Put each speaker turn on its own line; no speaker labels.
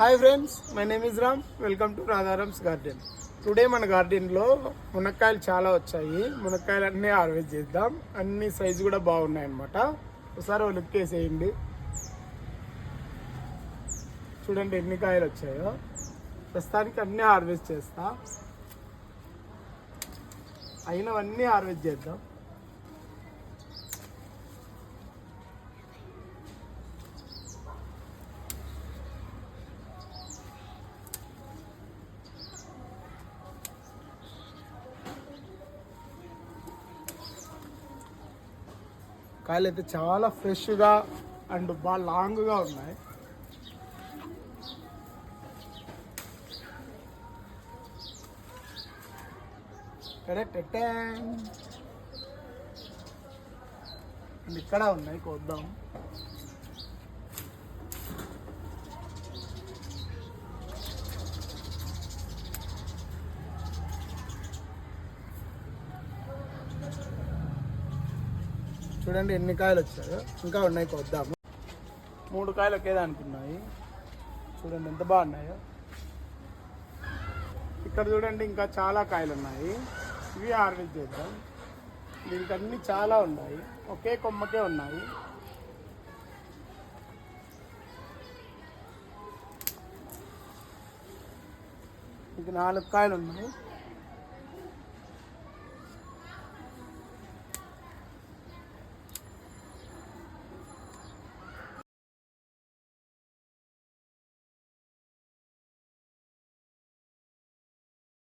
Hi friends, my name is Ram. Welcome to Radharam's garden. Today మన గార్డెన్లో మునక్కాయలు చాలా వచ్చాయి. మునక్కాయలు అన్నీ హార్వెస్ట్ చేద్దాం. అన్ని సైజు కూడా బాగున్నాయి అన్నమాట. ఒకసారి ఒక లుక్ వేసేయండి. చూడండి ఎన్ని కాయలు వచ్చాయో. ప్రస్తుతానికి అన్నీ హార్వెస్ట్ చేస్తా. అయినవన్నీ హార్వెస్ట్ చేద్దాం. కాయలు అయితే చాలా ఫ్రెష్గా అండ్ బాగా లాంగ్గా ఉన్నాయి. అండ్ ఇక్కడ ఉన్నాయి, కోద్దాం. చూడండి ఎన్ని కాయలు వచ్చాయో. ఇంకా ఉన్నాయి, కొద్దాము. 3 కాయలు ఒకేదానికి ఉన్నాయి. చూడండి ఎంత బాగున్నాయో. ఇక్కడ చూడండి ఇంకా చాలా కాయలు ఉన్నాయి. ఇవి హార్వెస్ట్ చేద్దాం. దీనికి అన్నీ చాలా ఉన్నాయి, ఒకే కొమ్మకే ఉన్నాయి. ఇది 4 కాయలు ఉన్నాయి.